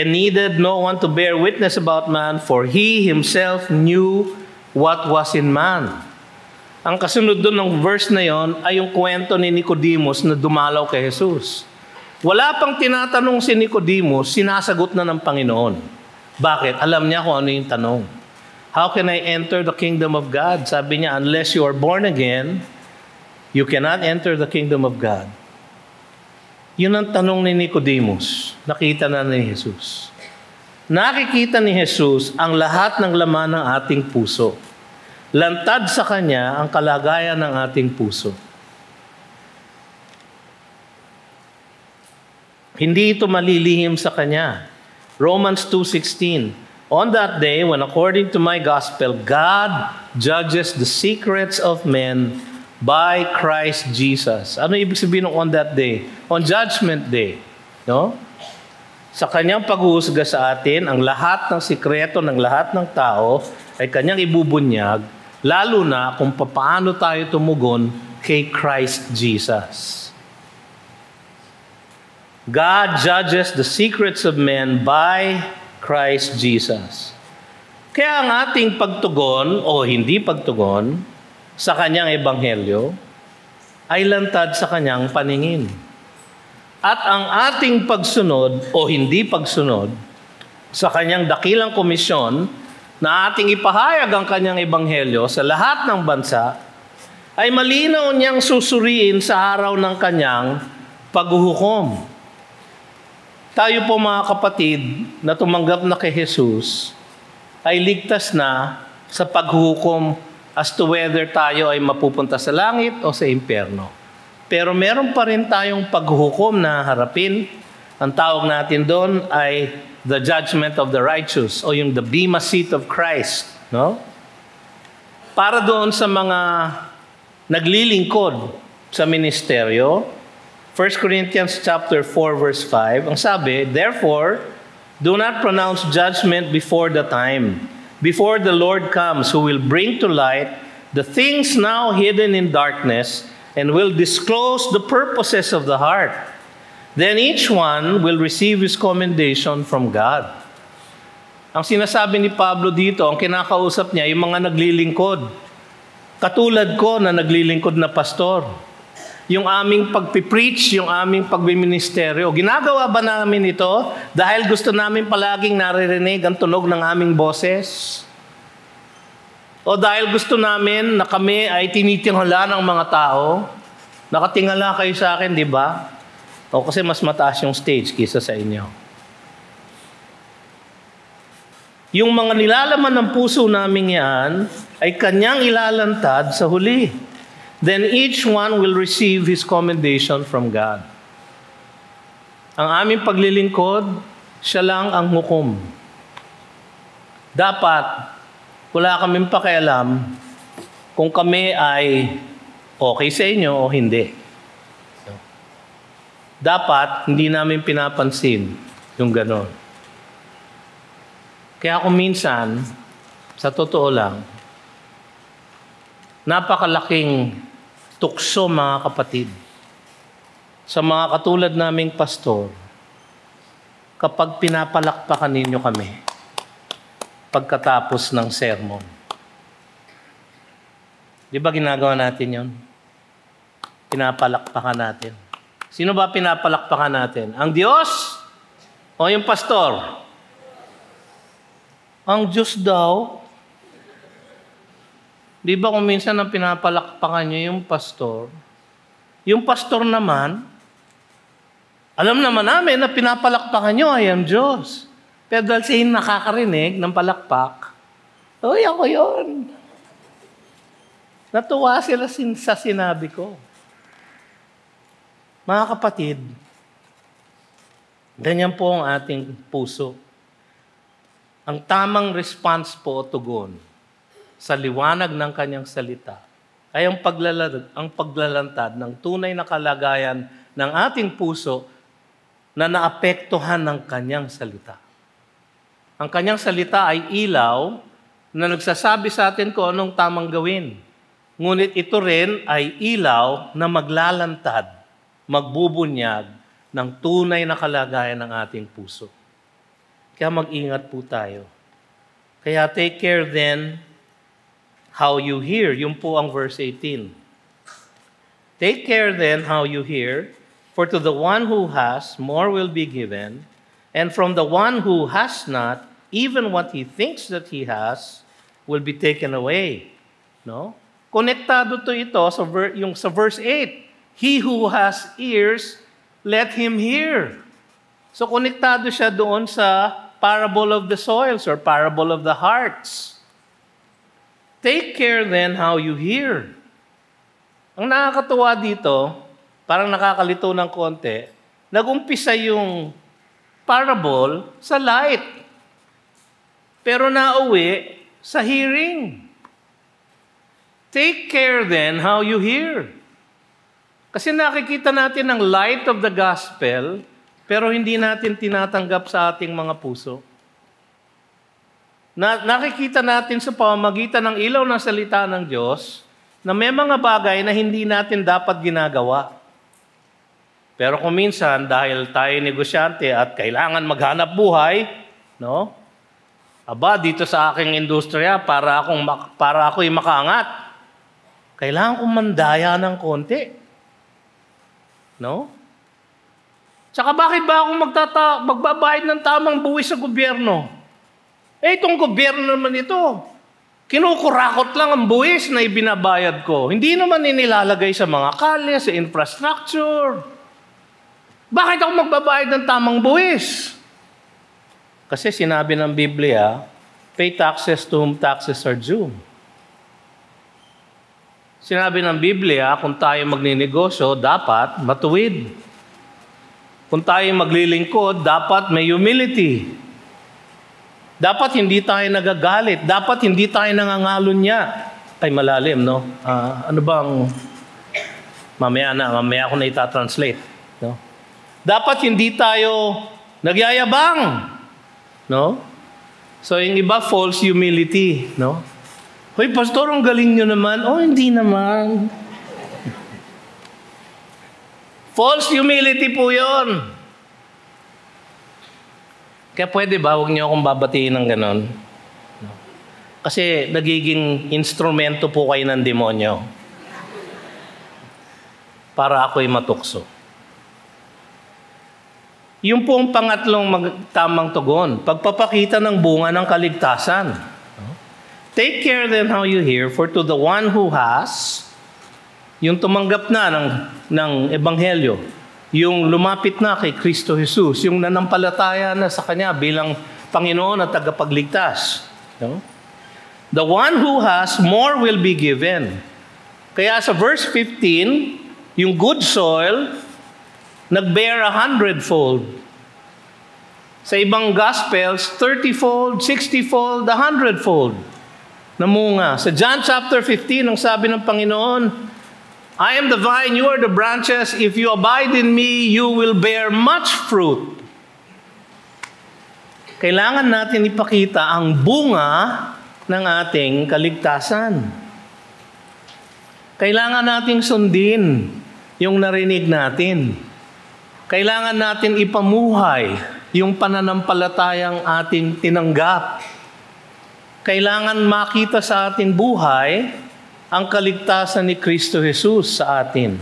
needed no one to bear witness about man, for he himself knew what was in man. Ang kasunod doon ng verse na yon ay yung kwento ni Nicodemus na dumalaw kay Jesus. Wala pang tinatanong si Nicodemus, sinasagot na ng Panginoon. Bakit? Alam niya kung ano yung tanong. How can I enter the kingdom of God? Sabi niya, unless you are born again, you cannot enter the kingdom of God. Yun ang tanong ni Nicodemus. Nakita na ni Jesus. Nakikita ni Jesus ang lahat ng laman ng ating puso. Lantad sa Kanya ang kalagayan ng ating puso. Hindi ito malilihim sa Kanya. Romans 2:16. On that day, when according to my gospel, God judges the secrets of men by Christ Jesus. Ano ibig sabihin ng on that day? On judgment day. No? Sa Kanyang paghuhusga sa atin, ang lahat ng sikreto ng lahat ng tao ay Kanyang ibubunyag, lalo na kung paano tayo tumugon kay Christ Jesus. God judges the secrets of men by Christ Jesus. Kaya ang ating pagtugon o hindi pagtugon sa Kanyang ebanghelyo ay lantad sa Kanyang paningin. At ang ating pagsunod o hindi pagsunod sa Kanyang dakilang komisyon na ating ipahayag ang Kanyang ebanghelyo sa lahat ng bansa ay malinaw niyang susuriin sa araw ng Kanyang paghuhukom. Tayo po mga kapatid na tumanggap na kay Jesus ay ligtas na sa paghuhukom as to whether tayo ay mapupunta sa langit o sa impyerno. Pero meron pa rin tayong paghuhukom na harapin. Ang tawag natin doon ay the judgment of the righteous o yung the bema seat of Christ. No? Para doon sa mga naglilingkod sa ministeryo, 1 Corinthians chapter 4 verse 5, ang sabi, therefore, do not pronounce judgment before the time, before the Lord comes, who will bring to light the things now hidden in darkness, and will disclose the purposes of the heart. Then each one will receive his commendation from God. Ang sinasabi ni Pablo dito, ang kinakausap niya, yung mga naglilingkod. Katulad ko na naglilingkod na pastor. Yung aming pagpipreach, yung aming pagbiministeryo. Ginagawa ba namin ito dahil gusto namin palaging naririnig ang tunog ng aming boses? O dahil gusto namin na kami ay tinitingala ng mga tao? Nakatingala kayo sa akin, di ba? O kasi mas mataas yung stage kaysa sa inyo. Yung mga nilalaman ng puso namin yan ay Kanyang ilalantad sa huli. then each one will receive his commendation from God. Ang aming paglilingkod, siya lang ang hukom. Dapat, wala kaming pakialam kung kami ay okay sa inyo o hindi. Dapat, hindi namin pinapansin yung ganon. Kaya kung minsan, sa totoo lang, napakalaking tukso mga kapatid sa mga katulad naming pastor kapag pinapalakpakan ninyo kami pagkatapos ng sermon. Di ba ginagawa natin yon? Pinapalakpakan natin. Sino ba pinapalakpakan natin? Ang Diyos o yung pastor? Ang Diyos daw. Di ba kung minsan ang pinapalakpakan niyo yung pastor naman, alam naman namin na pinapalakpakan niyo, I am Diyos. Pero dahil siya yung nakakarinig ng palakpak, uy, ako yun. Natuwa sila sa sinabi ko. Mga kapatid, ganyan po ang ating puso. Ang tamang response po o tugon sa liwanag ng kanyang salita ay ang paglalantad ng tunay na kalagayan ng ating puso na naapektuhan ng kanyang salita. Ang kanyang salita ay ilaw na nagsasabi sa atin kung anong tamang gawin. Ngunit ito rin ay ilaw na maglalantad, magbubunyag ng tunay na kalagayan ng ating puso. Kaya mag-ingat po tayo. Kaya take care then how you hear. Yun po ang verse 18. Take care then how you hear, for to the one who has, more will be given, and from the one who has not, even what he thinks that he has will be taken away. No? Konektado to ito sa verse 8. He who has ears, let him hear. So konektado siya doon sa parable of the soils or parable of the hearts. Take care then how you hear. Ang nakakatuwa dito, parang nakakalito ng konti, nag-umpisa yung parable sa light. Pero nauwi sa hearing. Take care then how you hear. Kasi nakikita natin ang light of the gospel, pero hindi natin tinatanggap sa ating mga puso. Nakikita natin sa pamamagitan ng ilaw ng salita ng Diyos na may mga bagay na hindi natin dapat ginagawa. Pero kung minsan, dahil tayo negosyante at kailangan maghanap buhay, no? Aba, dito sa aking industriya, para ako'y makaangat, kailangan kong mandaya ng konti. No? Tsaka bakit ba ako magbabayad ng tamang buwis sa gobyerno? Itong gobyerno naman ito, kinukurakot lang ang buwis na ibinabayad ko. Hindi naman inilalagay sa mga kalye, sa infrastructure. Bakit ako magbabayad ng tamang buwis? Kasi sinabi ng Biblia, pay taxes to whom taxes are due. Sinabi ng Biblia, kung tayo magninegosyo, dapat matuwid. Kung tayo maglilingkod, dapat may humility. Dapat hindi tayo nagagalit. Dapat hindi tayo nangangalunya. Ay, malalim, no? Ano bang... Mamaya ako na itatranslate. No? Dapat hindi tayo nagyayabang. No? So, yung iba, false humility. No? Hoy, pastor, ang galing nyo naman. Oh, hindi naman. False humility po yun. Kaya pwede ba, huwag niyo akong babatiin ng ganon? Kasi nagiging instrumento po kayo ng demonyo para ako'y matukso. Yung pong pangatlong tamang tugon, pagpapakita ng bunga ng kaligtasan. Take care then how you hear, for to the one who has, yung tumanggap na ng ebanghelyo, yung lumapit na kay Kristo Jesus, yung nanampalataya na sa Kanya bilang Panginoon at tagapagligtas. No? The one who has, more will be given. Kaya sa verse 15, yung good soil, nag-bear 100-fold. Sa ibang Gospels, 30-fold, 60-fold, 100-fold. Namunga. Sa John chapter 15, ang sabi ng Panginoon, I am the vine, you are the branches. If you abide in me, you will bear much fruit. Kailangan natin ipakita ang bunga ng ating kaligtasan. Kailangan nating sundin yung narinig natin. Kailangan natin ipamuhay yung pananampalatayang ating tinanggap. Kailangan makita sa ating buhay ang kaligtasan ni Kristo Jesus sa atin.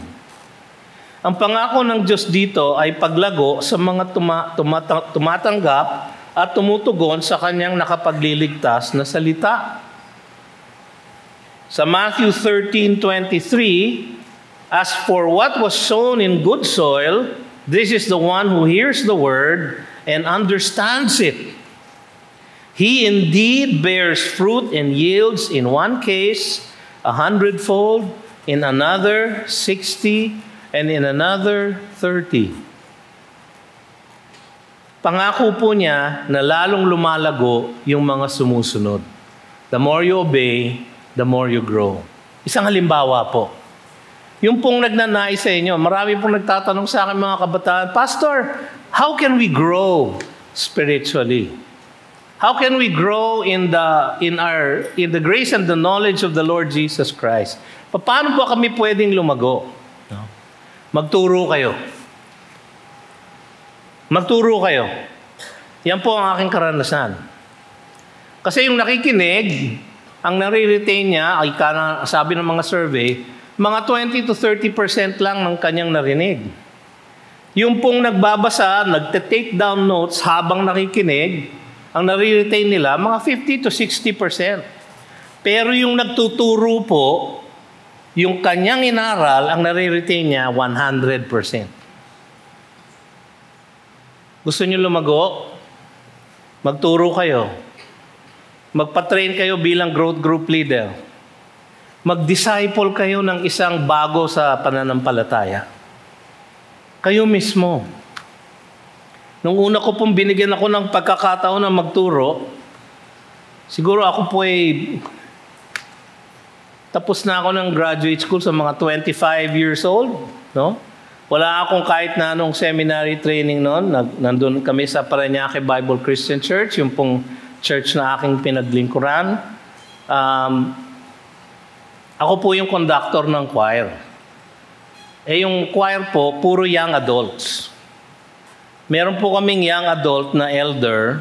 Ang pangako ng Diyos dito ay paglago sa mga tumatanggap at tumutugon sa kanyang nakapagliligtas na salita. Sa Matthew 13:23, as for what was sown in good soil, this is the one who hears the word and understands it. He indeed bears fruit and yields in one case 100-fold, in another 60, and in another 30. Pangako po niya na lalong lumalago yung mga sumusunod. The more you obey, the more you grow. Isang halimbawa po. Yung pong nagnanais sa inyo, marami pong nagtatanong sa akin mga kabataan, Pastor, how can we grow spiritually? How can we grow in the grace and the knowledge of the Lord Jesus Christ? Paano po kami pwedeng lumago? Magturo kayo. Magturo kayo. Yan po ang aking karanasan. Kasi yung nakikinig, ang nare-retain niya, ay sabi ng mga survey, mga 20 to 30% lang ng kanyang narinig. Yung pong nagbabasa, nagte-take down notes habang nakikinig, ang nare-retain nila, mga 50 to 60%. Pero yung nagtuturo po, yung kanyang inaral, ang nare-retain niya, 100%. Gusto niyo lumago? Magturo kayo. Magpa-train kayo bilang growth group leader. Mag-disciple kayo ng isang bago sa pananampalataya. Kayo mismo. Nung una ko pong binigyan ako ng pagkakataon na magturo, siguro ako po ay tapos na ako ng graduate school sa mga 25 years old, no? Wala akong kahit na anong seminary training noon. Nandun kami sa Parañaque Bible Christian Church, yung pong church na aking pinaglingkuran. Ako po yung conductor ng choir. Yung choir po, puro young adults. Meron po kaming young adult na elder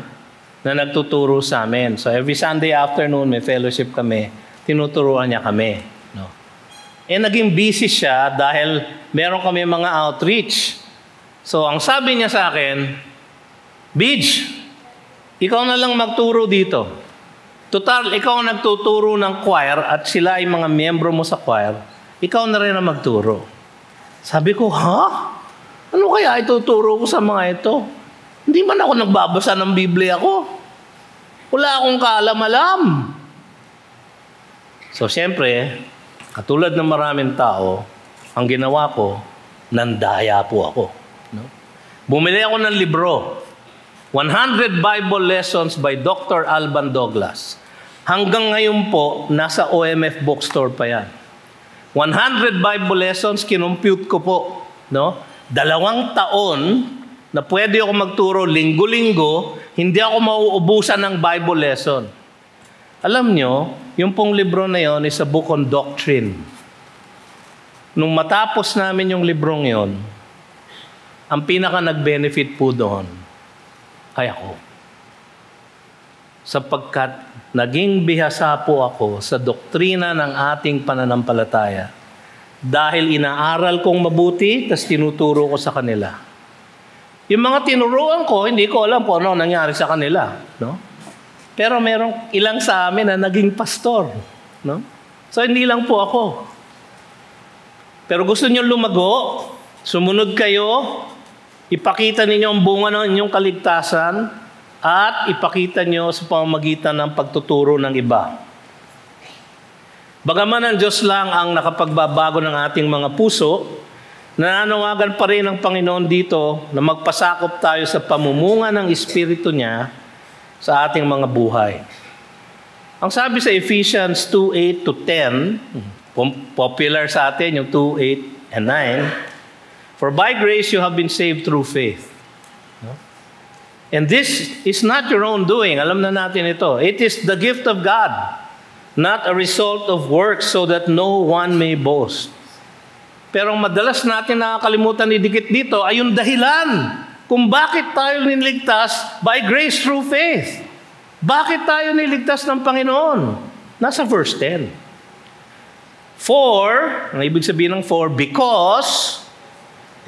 na nagtuturo sa amin. So every Sunday afternoon, may fellowship kami. Tinuturuan niya kami. Naging busy siya dahil meron kami mga outreach. So, ang sabi niya sa akin, Bidge, ikaw na lang magturo dito. Total, ikaw ang nagtuturo ng choir at sila ay mga miyembro mo sa choir. Ikaw na rin ang magturo. Sabi ko, ha? Ano kaya ituturo ko sa mga ito? Hindi man ako nagbabasa ng Biblia ko. Wala akong kaalam-alam. So, siyempre, katulad ng maraming tao, ang ginawa ko, nandaya po ako. No? Bumili ako ng libro, 100 Bible Lessons by Dr. Alban Douglas. Hanggang ngayon po, nasa OMF bookstore pa yan. 100 Bible Lessons, kinumpute ko po. No? 2 taon na pwede ako magturo linggo-linggo, hindi ako mauubusan ng Bible lesson. Alam nyo, yung pong libro na yon is a book on doctrine. Nung matapos namin yung librong yon, ang pinaka nag-benefit po doon, ay ako. Sapagkat naging bihasa po ako sa doktrina ng ating pananampalataya. Dahil inaaral kong mabuti, tas tinuturo ko sa kanila. Yung mga tinuruan ko, hindi ko alam kung ano nangyari sa kanila. No? Pero merong ilang sa amin na naging pastor. No? So, hindi lang po ako. Pero gusto niyo lumago, sumunod kayo, ipakita ninyo ang bunga ng inyong kaligtasan, at ipakita niyo sa pamamagitan ng pagtuturo ng iba. Bagaman ang Diyos lang ang nakapagbabago ng ating mga puso, nananawagan pa rin ang Panginoon dito na magpasakop tayo sa pamumunga ng Espiritu niya sa ating mga buhay. Ang sabi sa Ephesians 2:8 to 10, popular sa atin yung 2:8 and 9, "For by grace you have been saved through faith. And this is not your own doing." Alam na natin ito. It is the gift of God, not a result of works, so that no one may boast. Pero madalas natin nakakalimutan idikit dito ay yung dahilan kung bakit tayo niligtas by grace through faith. Bakit tayo niligtas ng Panginoon? Nasa verse 10. For, ang ibig sabihin ng for, because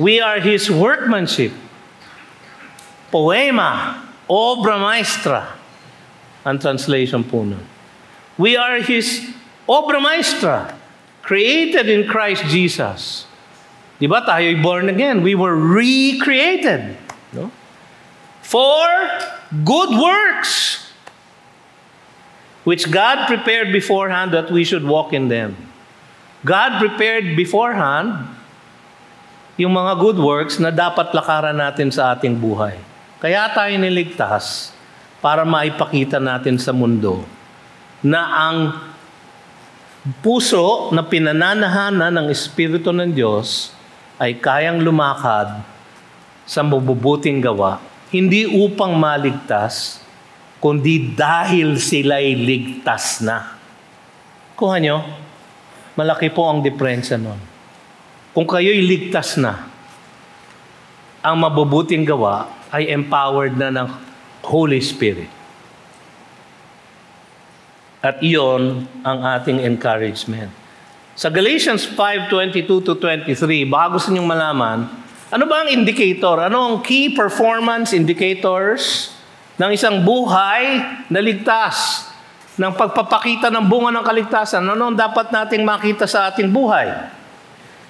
we are His workmanship. Poema, obra maestra, ang translation po nun. We are His obra maestra, created in Christ Jesus. Diba tayo'y born again? We were recreated. No? For good works, which God prepared beforehand that we should walk in them. God prepared beforehand yung mga good works na dapat lakaran natin sa ating buhay. Kaya tayo niligtas para maipakita natin sa mundo na ang puso na pinananahanan ng Espiritu ng Diyos ay kayang lumakad sa mabubuting gawa, hindi upang maligtas, kundi dahil sila'y ligtas na. Kuha nyo, malaki po ang diferensya nun. Kung kayo'y ligtas na, ang mabubuting gawa ay empowered na ng Holy Spirit. At iyon ang ating encouragement. Sa Galatians 5:22 to 23, baka gusto niyong malaman, ano ba ang indicator? Ano ang key performance indicators ng isang buhay na ligtas, ng pagpapakita ng bunga ng kaligtasan? Ano ang dapat nating makita sa ating buhay?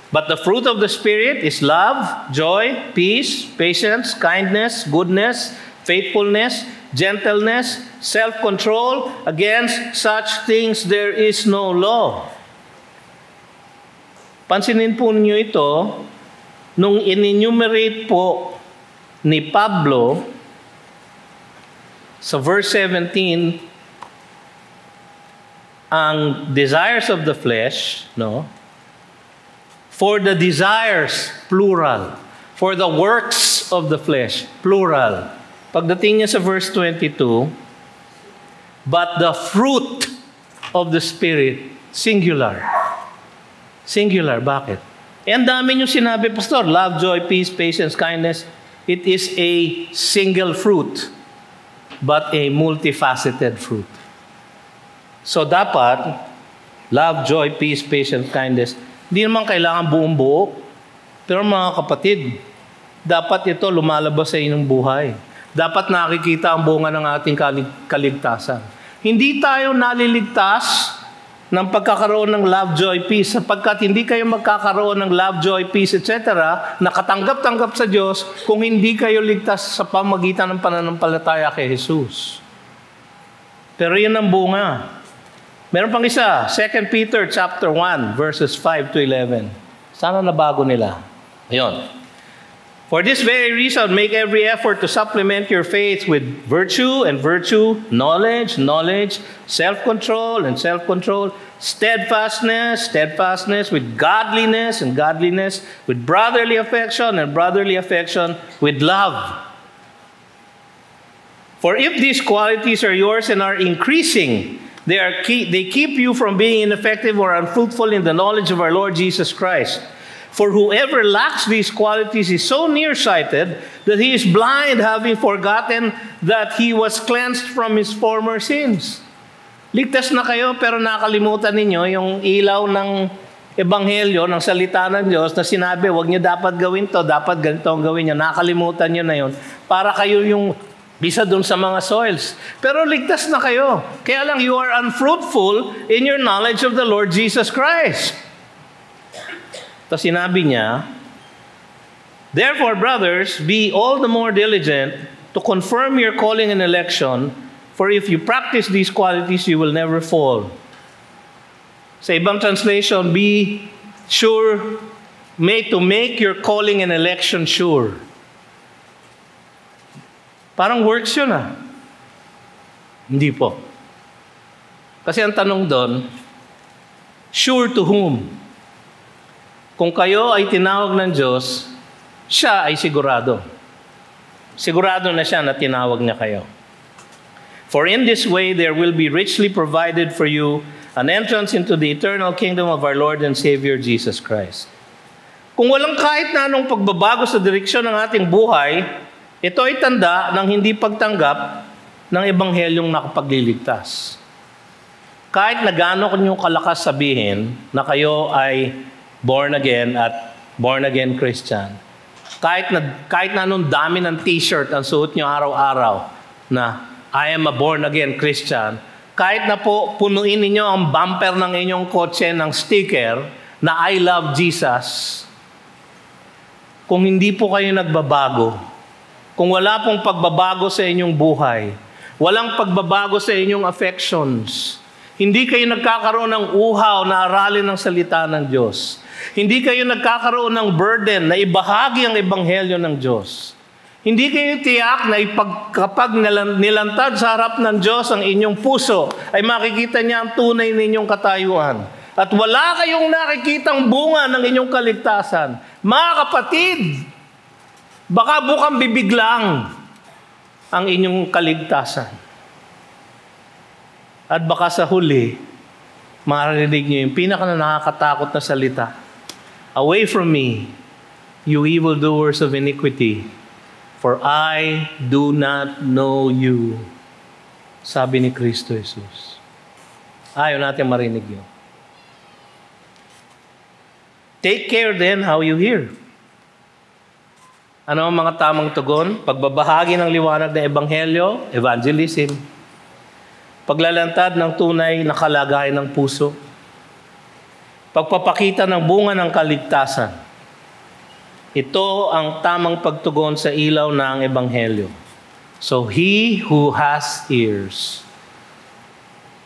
But the fruit of the Spirit is love, joy, peace, patience, kindness, goodness, faithfulness, gentleness, self-control. Against such things there is no law. Pansinin po ninyo ito, nung in-enumerate po ni Pablo sa verse 17, ang desires of the flesh, no? For the desires, plural. For the works of the flesh, plural. Pagdating niya sa verse 22, but the fruit of the Spirit, singular. Singular, bakit? Ang dami nyo sinabi, Pastor, love, joy, peace, patience, kindness. It is a single fruit, but a multifaceted fruit. So dapat, love, joy, peace, patience, kindness, hindi naman kailangan buong buo. Pero mga kapatid, dapat ito lumalabas sa inyong buhay. Dapat nakikita ang bunga ng ating kaligtasan. Hindi tayo naliligtas ng pagkakaroon ng love, joy, peace, sapagkat hindi kayo magkakaroon ng love, joy, peace, etc., nakatanggap-tanggap sa Diyos kung hindi kayo ligtas sa pamagitan ng pananampalataya kay Jesus. Pero yun ang bunga. Meron pang isa, 2 Peter chapter 1, verses 5 to 11. Sana nabago nila. Ayun. For this very reason, make every effort to supplement your faith with virtue, and virtue, knowledge, knowledge, self-control, and self-control, steadfastness, steadfastness, with godliness, and godliness, with brotherly affection, and brotherly affection, with love. For if these qualities are yours and are increasing, they keep you from being ineffective or unfruitful in the knowledge of our Lord Jesus Christ. For whoever lacks these qualities is so nearsighted that he is blind, having forgotten that he was cleansed from his former sins. Ligtas na kayo, pero nakalimutan ninyo yung ilaw ng ebanghelyo, ng salita ng Diyos na sinabi, huwag niyo dapat gawin to, dapat ganito ang gawin niyo. Nakalimutan niyo na yun. Para kayo yung bisa dun sa mga soils. Pero ligtas na kayo. Kaya lang, you are unfruitful in your knowledge of the Lord Jesus Christ. Tapos sinabi niya, therefore, brothers, be all the more diligent to confirm your calling and election, for if you practice these qualities, you will never fall. Sa ibang translation, be sure, to make your calling and election sure. Parang works yun Hindi po. Kasi ang tanong doon, sure to whom? Kung kayo ay tinawag ng Diyos, siya ay sigurado. Sigurado na siya na tinawag niya kayo. For in this way, there will be richly provided for you an entrance into the eternal kingdom of our Lord and Savior Jesus Christ. Kung walang kahit na anong pagbabago sa direksyon ng ating buhay, ito ay tanda ng hindi pagtanggap ng ebanghelyong nakapagliligtas. Kahit na gaano kanyo kalakas sabihin na kayo ay born again at born again Christian, kahit na anong dami ng t-shirt ang suot nyo araw-araw na I am a born again Christian, kahit na po punuin ninyo ang bumper ng inyong kotse ng sticker na I love Jesus, kung hindi po kayo nagbabago, kung wala pong pagbabago sa inyong buhay, walang pagbabago sa inyong affections, hindi kayo nagkakaroon ng uhaw na aralin ng salita ng Diyos, hindi kayo nagkakaroon ng burden na ibahagi ang ebanghelyo ng Diyos, hindi kayo tiyak na kapag nilantad sa harap ng Diyos ang inyong puso, ay makikita niya ang tunay ninyong katayuan. At wala kayong nakikitang bunga ng inyong kaligtasan. Mga kapatid, baka bukang bibig lang ang inyong kaligtasan. At baka sa huli, maririnig niyo yung nakakatakot na salita. Away from me, you evildoers of iniquity, for I do not know you. Sabi ni Kristo Jesus. Ayaw natin marinig yun. Take care then how you hear. Ano ang mga tamang tugon? Pagbabahagi ng liwanag ng ebanghelyo, evangelism. Paglalantad ng tunay na kalagayan ng puso. Pagpapakita ng bunga ng kaligtasan. Ito ang tamang pagtugon sa ilaw ng ebanghelyo. So he who has ears,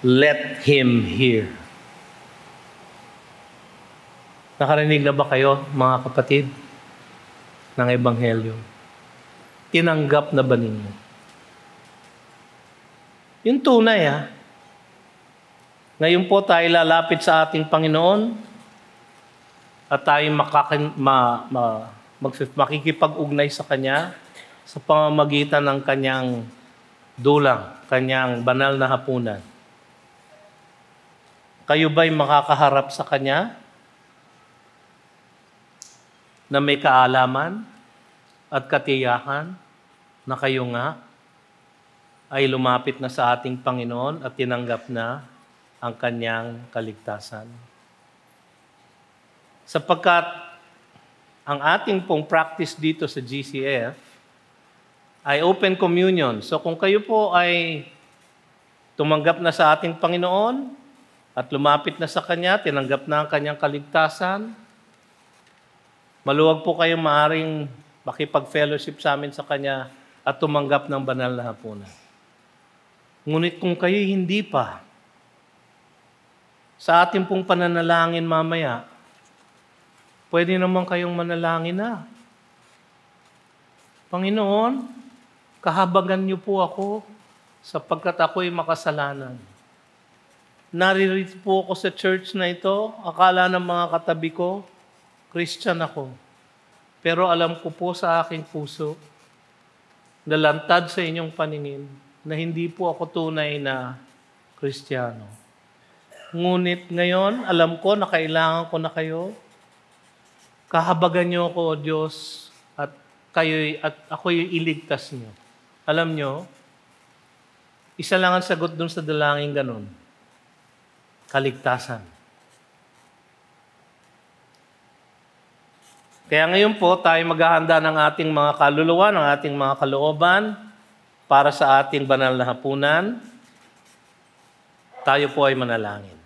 let him hear. Nakarinig na ba kayo, mga kapatid, ng ebanghelyo? Tinanggap na ba ninyo? Yung tunay, Ngayon po tayo lalapit sa ating Panginoon at tayo makikipag-ugnay sa Kanya sa pamamagitan ng Kanyang dulang, Kanyang banal na hapunan. Kayo ba'y makakaharap sa Kanya na may kaalaman at katiyakan na kayo nga ay lumapit na sa ating Panginoon at tinanggap na ang Kanyang kaligtasan? Sapagkat ang ating pong practice dito sa GCF ay open communion. So kung kayo po ay tumanggap na sa ating Panginoon at lumapit na sa Kanya, tinanggap na ang Kanyang kaligtasan, maluwag po kayo maaaring makipag-fellowship sa amin sa Kanya at tumanggap ng banal na hapunan. Ngunit kung kayo hindi pa, sa ating pong pananalangin mamaya, pwede naman kayong manalangin na. Panginoon, kahabagan niyo po ako sapagkat ako'y makasalanan. Naririto po ako sa church na ito, akala ng mga katabi ko, Christian ako. Pero alam ko po sa aking puso, nalantad sa inyong paningin, na hindi po ako tunay na Kristiyano. Ngunit ngayon, alam ko na kailangan ko na kayo. Kahabagan niyo ako, O Diyos, at ako'y iligtas niyo. Alam niyo, isa lang ang sagot dun sa dalangin ganun. Kaligtasan. Kaya ngayon po, tayo maghahanda ng ating mga kaluluwa, ng ating mga kalooban para sa ating banal na hapunan. Tayo po ay manalangin.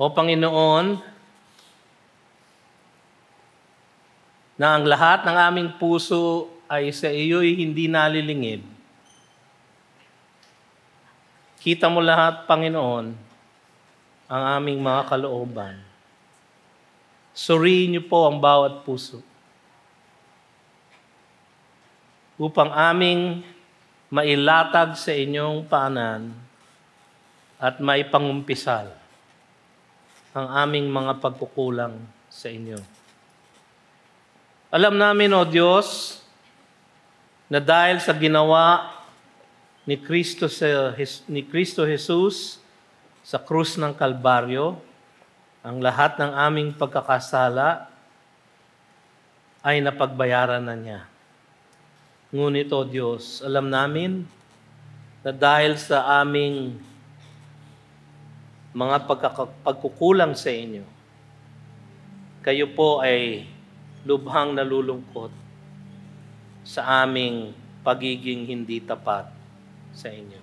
O Panginoon, na ang lahat ng aming puso ay sa iyo'y hindi nalilingid. Kita mo lahat, Panginoon, ang aming mga kalooban. Suriin niyo po ang bawat puso upang aming mailatag sa inyong paanan at maipangumpisal ang aming mga pagkukulang sa inyo. Alam namin, O Diyos, na dahil sa ginawa ni Kristo Jesus sa krus ng Kalbaryo, ang lahat ng aming pagkakasala ay napagbayaran na niya. Ngunit, O Diyos, alam namin na dahil sa aming mga pagkukulang sa inyo, kayo po ay lubhang nalulungkot sa aming pagiging hindi tapat sa inyo.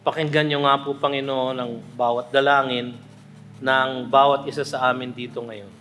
Pakinggan niyo nga po, Panginoon, ang bawat dalangin ng bawat isa sa amin dito ngayon.